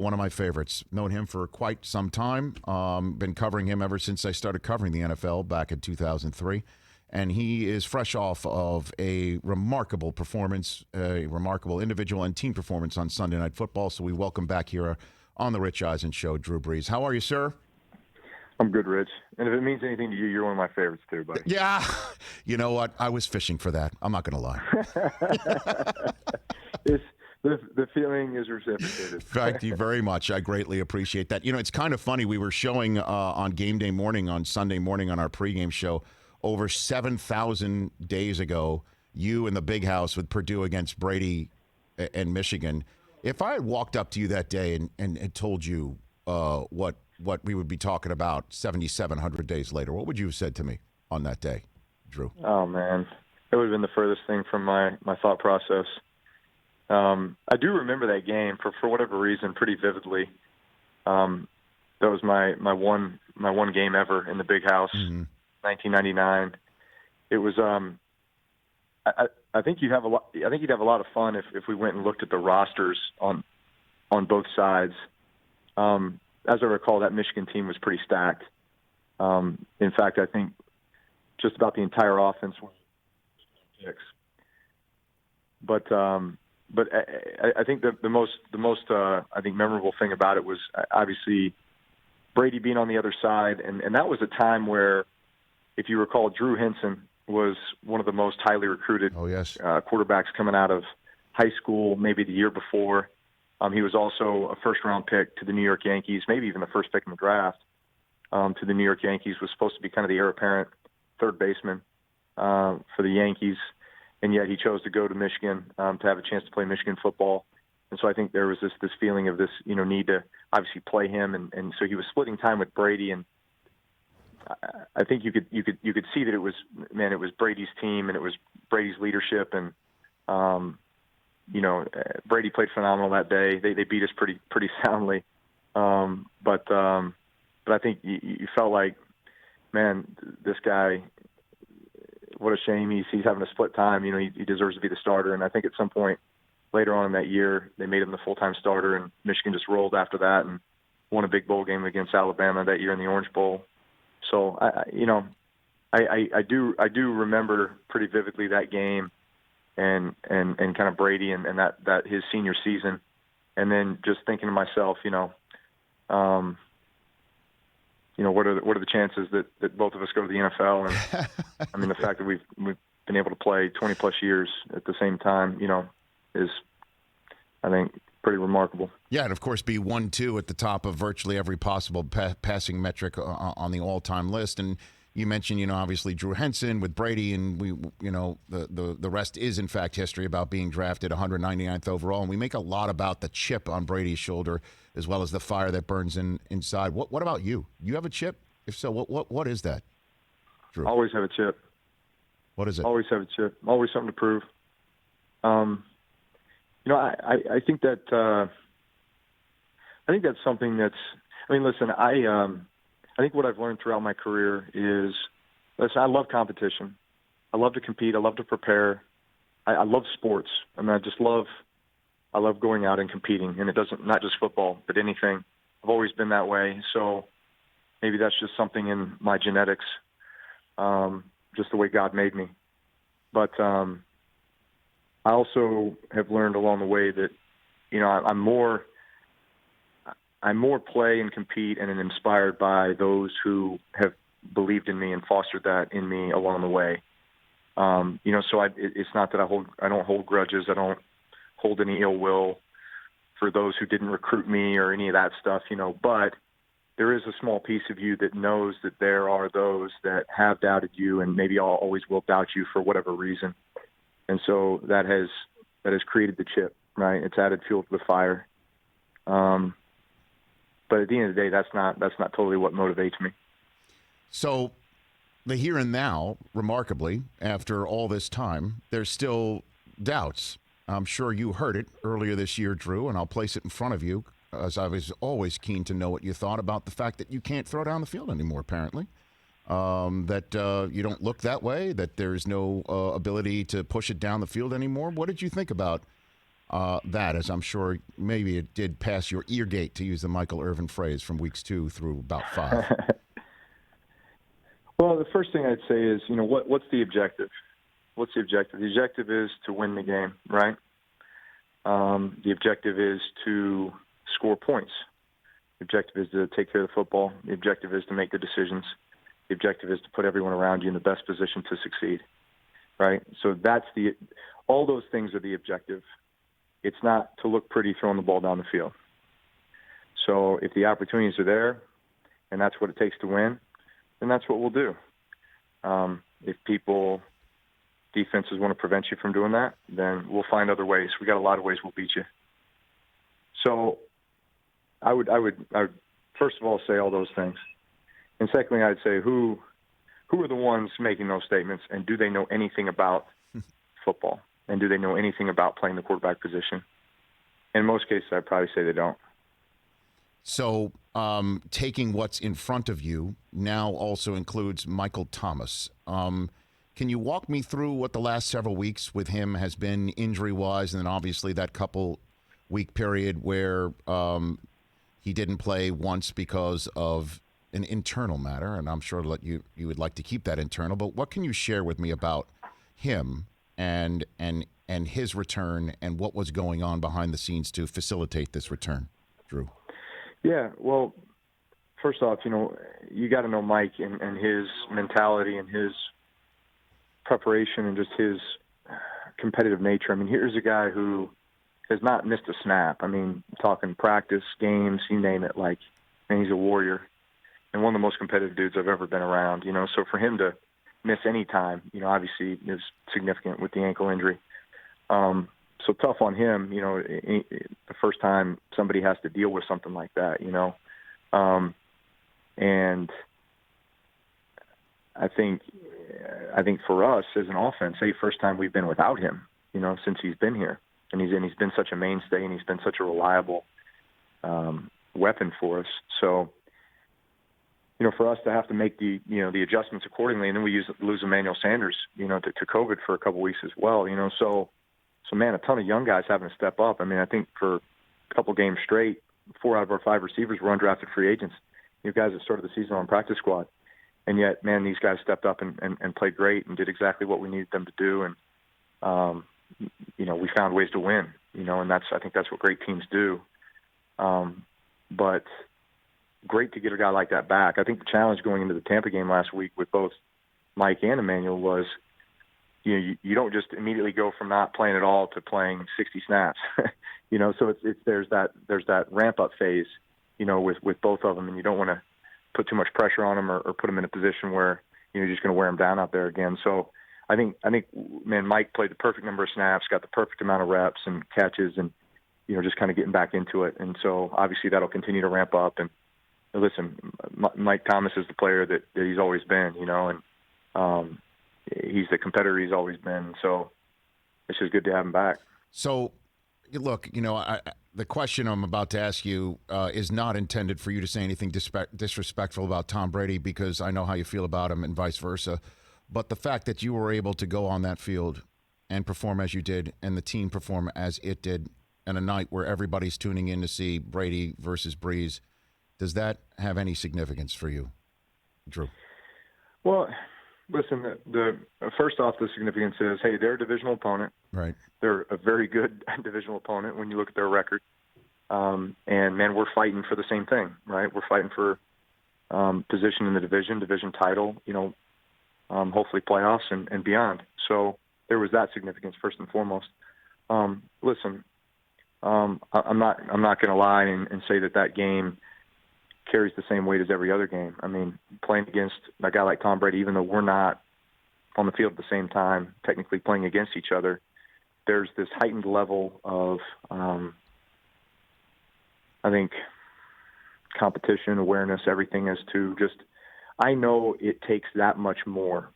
one of my favorites. Known him for quite some time. Been covering him ever since I started covering the NFL back in 2003. And he is fresh off of a remarkable performance, a remarkable individual and team performance on Sunday Night Football. So we welcome back here on the Rich Eisen Show, Drew Brees. How are you, sir? I'm good, Rich. And if it means anything to you, you're one of my favorites too, buddy. Yeah. You know what? I was fishing for that. I'm not going to lie. The feeling is reciprocated. Thank you very much. I greatly appreciate that. You know, it's kind of funny. We were showing on game day morning, on Sunday morning on our pregame show, over 7,000 days ago, you in the big house with Purdue against Brady and Michigan. If I had walked up to you that day and had told you what we would be talking about 7,700 days later, what would you have said to me on that day, Drew? Oh, man. It would have been the furthest thing from my thought process. I do remember that game for whatever reason pretty vividly. That was my one game ever in the big house, 1999. It was I think you'd have a lot. I think you'd have a lot of fun if we went and looked at the rosters on both sides. As I recall, that Michigan team was pretty stacked. In fact, I think just about the entire offense was picks. But I think the most I think memorable thing about it was obviously Brady being on the other side, and that was a time where, if you recall, Drew Henson was one of the most highly recruited quarterbacks coming out of high school, maybe the year before. He was also a first-round pick to the New York Yankees, maybe even the first pick in the draft to the New York Yankees, was supposed to be kind of the heir apparent third baseman for the Yankees, and yet he chose to go to Michigan to have a chance to play Michigan football. And so I think there was this feeling of this, need to obviously play him, and so he was splitting time with Brady, and I think you could see that it was Brady's team and it was Brady's leadership, and Brady played phenomenal that day. They beat us pretty soundly, but I think you felt like, man, this guy, what a shame he's having a split time. He deserves to be the starter, and I think at some point later on in that year they made him the full-time starter, and Michigan just rolled after that and won a big bowl game against Alabama that year in the Orange Bowl. So I do remember pretty vividly that game and kind of Brady and that his senior season, and then just thinking to myself, what are the chances that both of us go to the NFL? And I mean, the fact that we've been able to play 20 plus years at the same time, is, I think, pretty remarkable. Yeah, and of course be 1-2 at the top of virtually every possible passing metric on the all-time list. And you mentioned, obviously Drew Henson with Brady, and the rest is in fact history about being drafted 199th overall. And we make a lot about the chip on Brady's shoulder as well as the fire that burns inside. What about you? You have a chip? If so, what is that, Drew? Always have a chip. What is it? Always have a chip. Always something to prove. I think that I think that's something that's. I mean, listen, I think what I've learned throughout my career is, listen, I love competition. I love to compete. I love to prepare. I love sports. I mean, I love going out and competing, and it doesn't, not just football, but anything. I've always been that way. So maybe that's just something in my genetics, just the way God made me. But I also have learned along the way that, I'm more play and compete and am inspired by those who have believed in me and fostered that in me along the way. So it's not that I don't hold grudges. I don't hold any ill will for those who didn't recruit me or any of that stuff, but there is a small piece of you that knows that there are those that have doubted you and maybe always will doubt you for whatever reason. And so that has created the chip, right? It's added fuel to the fire. But at the end of the day, that's not totally what motivates me. So the here and now, remarkably, after all this time, there's still doubts. I'm sure you heard it earlier this year, Drew, and I'll place it in front of you, as I was always keen to know what you thought about the fact that you can't throw down the field anymore, apparently. That you don't look that way, that there's no ability to push it down the field anymore. What did you think about that, as I'm sure maybe it did pass your ear gate, to use the Michael Irvin phrase, from weeks 2 through about 5? Well, the first thing I'd say is, what's the objective? What's the objective? The objective is to win the game, right? The objective is to score points. The objective is to take care of the football. The objective is to make the decisions. The objective is to put everyone around you in the best position to succeed, right? So all those things are the objective. It's not to look pretty throwing the ball down the field. So if the opportunities are there and that's what it takes to win, then that's what we'll do. If defenses want to prevent you from doing that, then we'll find other ways. We got a lot of ways we'll beat you. So I would first of all say all those things. And secondly, I'd say who are the ones making those statements, and do they know anything about football? And do they know anything about playing the quarterback position? In most cases, I'd probably say they don't. So taking what's in front of you now also includes Michael Thomas. Can you walk me through what the last several weeks with him has been injury-wise, and then obviously that couple-week period where he didn't play once because of an internal matter, and I'm sure that you would like to keep that internal, but what can you share with me about him and his return and what was going on behind the scenes to facilitate this return, Drew? Yeah, well, first off, you got to know Mike and his mentality and his preparation and just his competitive nature. I mean, here's a guy who has not missed a snap. I mean, talking practice, games, you name it, and he's a warrior and one of the most competitive dudes I've ever been around, So for him to miss any time, obviously is significant with the ankle injury. So tough on him, the first time somebody has to deal with something like that, and I think for us as an offense, first time we've been without him, since he's been here, and he's been such a mainstay, and he's been such a reliable weapon for us. So, for us to have to make the adjustments accordingly, and then we lose Emmanuel Sanders, to COVID for a couple weeks as well, So, man, a ton of young guys having to step up. I mean, I think for a couple games straight, 4 out of our 5 receivers were undrafted free agents. You guys that started the season on practice squad. And yet, man, these guys stepped up and played great and did exactly what we needed them to do. And, we found ways to win, and I think that's what great teams do. But great to get a guy like that back. I think the challenge going into the Tampa game last week with both Mike and Emmanuel was, you don't just immediately go from not playing at all to playing 60 snaps, So there's that ramp up phase, with both of them, and you don't want to put too much pressure on them or put them in a position where you're just going to wear them down out there again. So I think, man, Mike played the perfect number of snaps, got the perfect amount of reps and catches, and just kind of getting back into it. And so obviously that'll continue to ramp up. And listen, Mike Thomas is the player that he's always been, and he's the competitor he's always been. So it's just good to have him back. So, look, the question I'm about to ask you is not intended for you to say anything disrespectful about Tom Brady, because I know how you feel about him and vice versa. But the fact that you were able to go on that field and perform as you did, and the team perform as it did, on a night where everybody's tuning in to see Brady versus Brees, does that have any significance for you, Drew? Well, listen, the first off, the significance is, hey, they're a divisional opponent. Right. They're a very good divisional opponent when you look at their record. And, man, we're fighting for the same thing, right? We're fighting for position in the division title, hopefully playoffs and beyond. So there was that significance first and foremost. Listen, I'm not going to lie and say that game carries the same weight as every other game. I mean, playing against a guy like Tom Brady, even though we're not on the field at the same time, technically playing against each other, there's this heightened level of, I think, competition, awareness, everything as to just, I know it takes that much more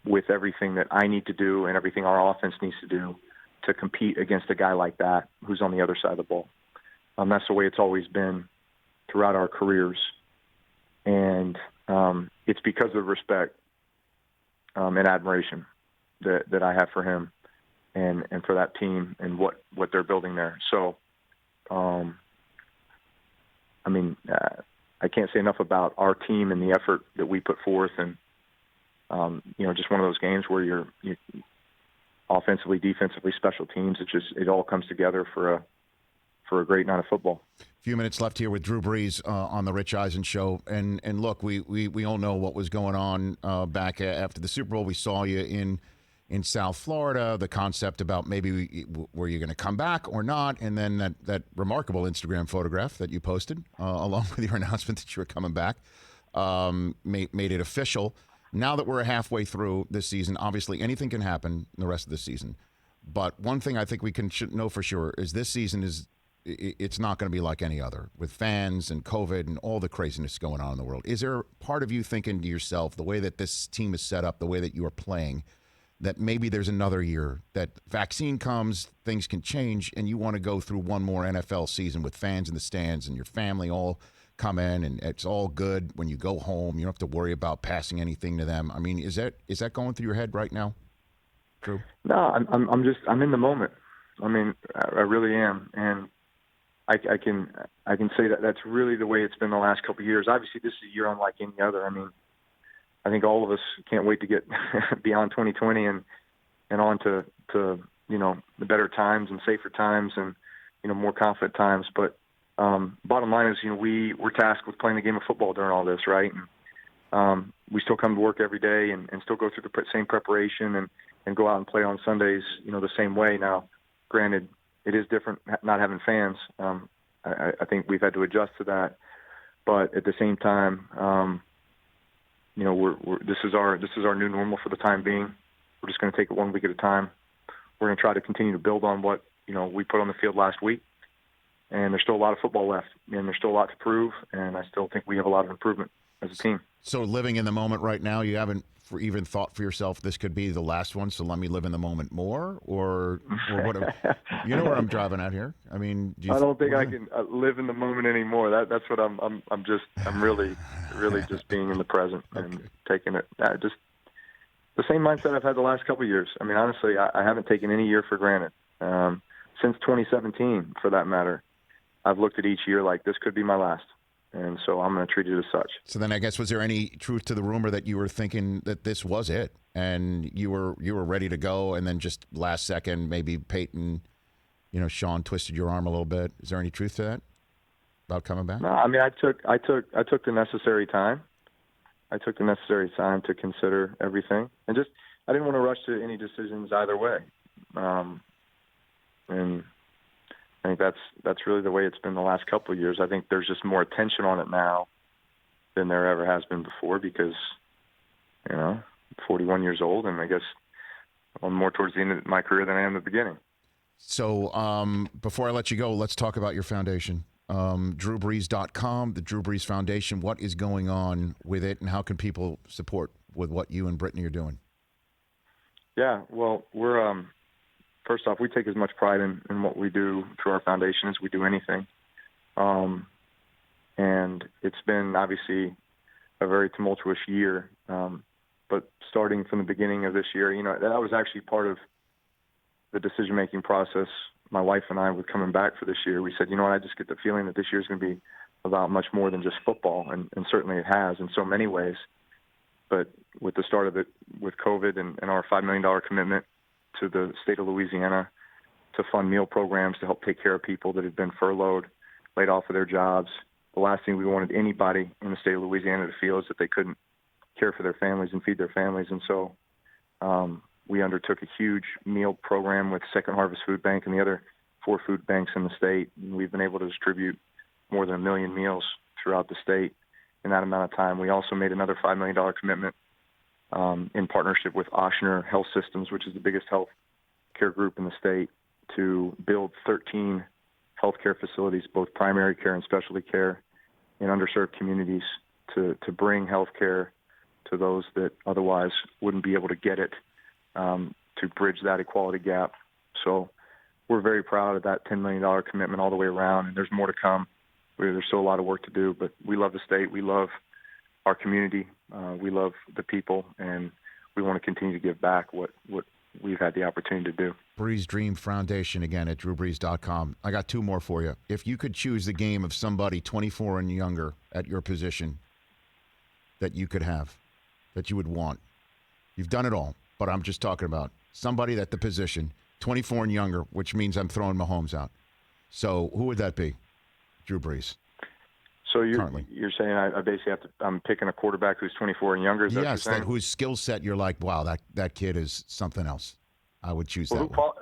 with everything that I need to do and everything our offense needs to do to compete against a guy like that who's on the other side of the ball. That's the way it's always been throughout our careers. And it's because of respect and admiration that I have for him. and for that team and what they're building there. So, I can't say enough about our team and the effort that we put forth, and just one of those games where you're offensively, defensively, special teams. It all comes together for a great night of football. A few minutes left here with Drew Brees on the Rich Eisen Show, and look, we all know what was going on back after the Super Bowl. We saw you in South Florida, the concept about maybe were you going to come back or not, and then that remarkable Instagram photograph that you posted along with your announcement that you were coming back made it official. Now that we're halfway through this season, obviously anything can happen in the rest of the season. But one thing I think we should know for sure is this season it's not going to be like any other, with fans and COVID and all the craziness going on in the world. Is there part of you thinking to yourself, the way that this team is set up, the way that you are playing, that maybe there's another year, that vaccine comes, things can change, and you want to go through one more NFL season with fans in the stands and your family all come in, and it's all good when you go home? You don't have to worry about passing anything to them. I mean, is that going through your head right now, Drew? No, I'm in the moment. I mean, I really am, and I can say that that's really the way it's been the last couple of years. Obviously, this is a year unlike any other. I mean, I think all of us can't wait to get beyond 2020 and on to the better times and safer times and more confident times. But bottom line is we're tasked with playing the game of football during all this, right? And we still come to work every day and still go through the same preparation and go out and play on Sundays the same way. Now, granted, it is different not having fans. I think we've had to adjust to that, but at the same time. This is our new normal for the time being. We're just going to take it 1 week at a time. We're going to try to continue to build on what we put on the field last week, and there's still a lot of football left, and there's still a lot to prove, and I still think we have a lot of improvement as a team. So living in the moment right now, you haven't even thought for yourself this could be the last one, so let me live in the moment more, or whatever. You know where I'm driving at here. I mean, I don't think I can live in the moment anymore. That's what I'm really just being in the present and taking it. Just the same mindset I've had the last couple of years. I mean, honestly, I haven't taken any year for granted. Since 2017, for that matter, I've looked at each year like this could be my last. And so I'm going to treat it as such. So then I guess, was there any truth to the rumor that you were thinking that this was it and you were ready to go, and then just last second maybe Peyton, Sean twisted your arm a little bit? Is there any truth to that about coming back? No, I mean, I took the necessary time. I took the necessary time to consider everything, and I didn't want to rush to any decisions either way. And I think that's really the way it's been the last couple of years. I think there's just more attention on it now than there ever has been before because, 41 years old, and I guess I'm more towards the end of my career than I am at the beginning. So before I let you go, let's talk about your foundation, DrewBrees.com, the Drew Brees Foundation. What is going on with it, and how can people support with what you and Brittany are doing? Yeah, well, we're first off, we take as much pride in what we do through our foundation as we do anything. And it's been obviously a very tumultuous year. But starting from the beginning of this year, that was actually part of the decision-making process. My wife and I, with coming back for this year, we said, I just get the feeling that this year is going to be about much more than just football. And certainly it has in so many ways. But with the start of it, with COVID and our $5 million commitment to the state of Louisiana to fund meal programs to help take care of people that had been furloughed, laid off of their jobs. The last thing we wanted anybody in the state of Louisiana to feel is that they couldn't care for their families and feed their families. And so we undertook a huge meal program with Second Harvest Food Bank and the other 4 food banks in the state. And we've been able to distribute more than 1 million meals throughout the state in that amount of time. We also made another $5 million commitment in partnership with Ochsner Health Systems, which is the biggest health care group in the state, to build 13 healthcare facilities, both primary care and specialty care, in underserved communities to bring health care to those that otherwise wouldn't be able to get it, to bridge that equality gap. So we're very proud of that $10 million commitment all the way around, and there's more to come. There's still a lot of work to do, but we love the state. We love our community. We love the people, and we want to continue to give back what we've had the opportunity to do. Brees Dream Foundation again at drewbrees.com. I got two more for you. If you could choose the game of somebody 24 and younger at your position that you could have, that you would want. You've done it all, but I'm just talking about somebody at the position, 24 and younger, which means I'm throwing Mahomes out. So who would that be? Drew Brees. So you're saying I basically I'm picking a quarterback who's 24 and younger? Is Yes, that whose skill set you're like, wow, that kid is something else. I would choose that one.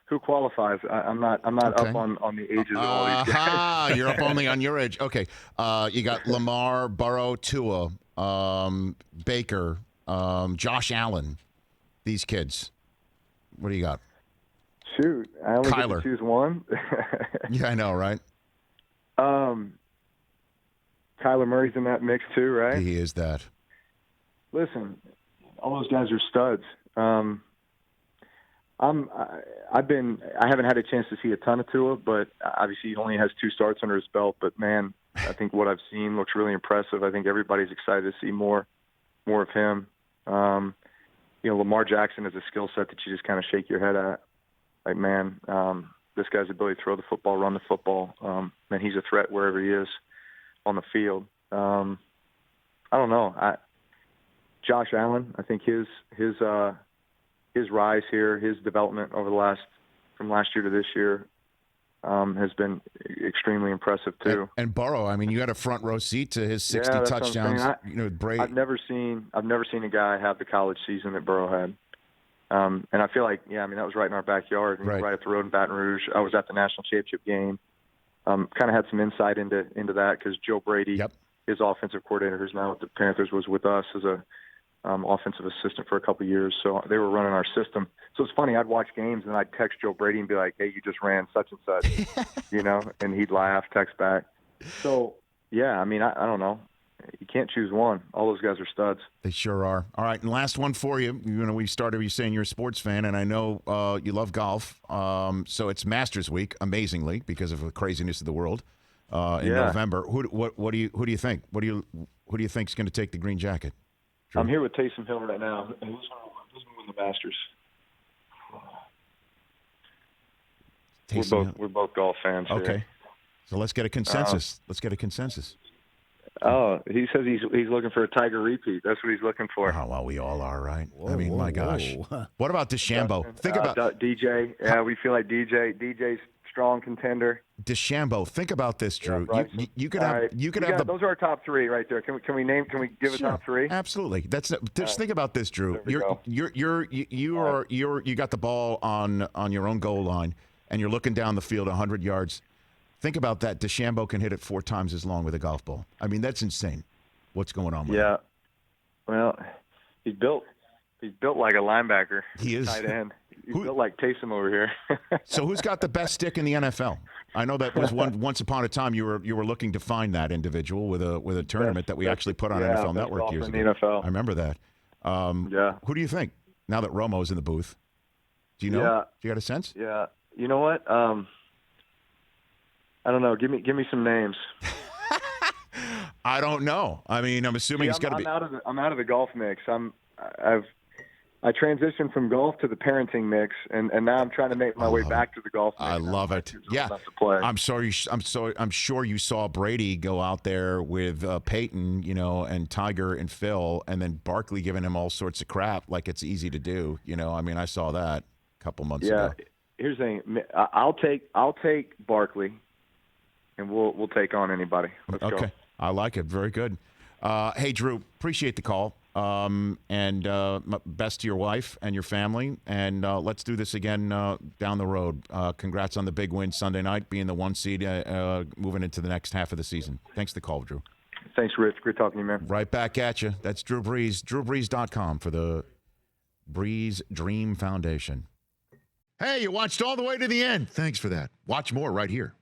Who qualifies? I'm not Okay. up on the ages of all these guys. You're up only on your age. Okay. You got Lamar, Burrow, Tua, Baker, Josh Allen. These kids. What do you got? Shoot, I only Kyler. get to choose one. Yeah, I know, right? Kyler Murray's in that mix too, right? He is that. Listen, all those guys are studs. I haven't had a chance to see a ton of Tua, but obviously he only has 2 starts under his belt. But man, I think what I've seen looks really impressive. I think everybody's excited to see more of him. Lamar Jackson is a skill set that you just kind of shake your head at. Like, man, this guy's ability to throw the football, run the football, man, he's a threat wherever he is on the field. I don't know. Josh Allen, I think his rise here, his development over from last year to this year, has been extremely impressive too. And Burrow, I mean, you had a front row seat to his 60 touchdowns. Brady. I've never seen a guy have the college season that Burrow had. And I feel like, that was right in our backyard, right up the road in Baton Rouge. I was at the national championship game. Kind of had some insight into that because Joe Brady, his offensive coordinator, who's now with the Panthers, was with us as a offensive assistant for a couple of years. So they were running our system. So it's funny. I'd watch games and I'd text Joe Brady and be like, "Hey, you just ran such and such," and he'd laugh, text back. So I don't know. You can't choose one. All those guys are studs. They sure are. All right, and last one for you. We started you saying you're a sports fan, and I know you love golf. So it's Masters Week, amazingly, because of the craziness of the world in November. Who do you think? Who do you think is going to take the green jacket? Drew? I'm here with Taysom Hill right now. Who's going to win the Masters? We're both golf fans. Okay, here. So let's get a consensus. Oh, he says he's looking for a Tiger repeat. That's what he's looking for. Oh, well, we all are, right? My gosh. What about DeChambeau? Think about DJ. Yeah, we feel like DJ's strong contender. DeChambeau. Think about this, Drew. Yeah, you could have those are our top 3 right there. Can we give a top 3? Absolutely. Think about this, Drew. You got the ball on your own goal line, and you're looking down the field 100 yards. Think about that. DeChambeau can hit it 4 times as long with a golf ball. I mean, that's insane. What's going on with him? Well, he's built like a linebacker. He is. Tight end. He's built like Taysom over here. So who's got the best stick in the NFL? I know that was once upon a time you were looking to find that individual with a tournament that we actually put on NFL Network years ago. NFL. I remember that. Who do you think now that Romo's in the booth? Do you know? Yeah. Do you got a sense? Yeah. You know what? I don't know. Give me some names. I don't know. I mean, I'm assuming it's got to be. I'm out of the golf mix. I transitioned from golf to the parenting mix, and now I'm trying to make my way back to the golf mix. I love it. Yeah. I'm sure you saw Brady go out there with Peyton, and Tiger and Phil, and then Barkley giving him all sorts of crap like it's easy to do. I mean, I saw that a couple months ago. Here's the thing. I'll take Barkley. And we'll take on anybody. Let's go. I like it. Very good. Hey, Drew, appreciate the call. And best to your wife and your family. And let's do this again down the road. Congrats on the big win Sunday night, being the 1 seed, moving into the next half of the season. Thanks for the call, Drew. Thanks, Rich. Great talking to you, man. Right back at you. That's Drew Brees. DrewBrees.com for the Brees Dream Foundation. Hey, you watched all the way to the end. Thanks for that. Watch more right here.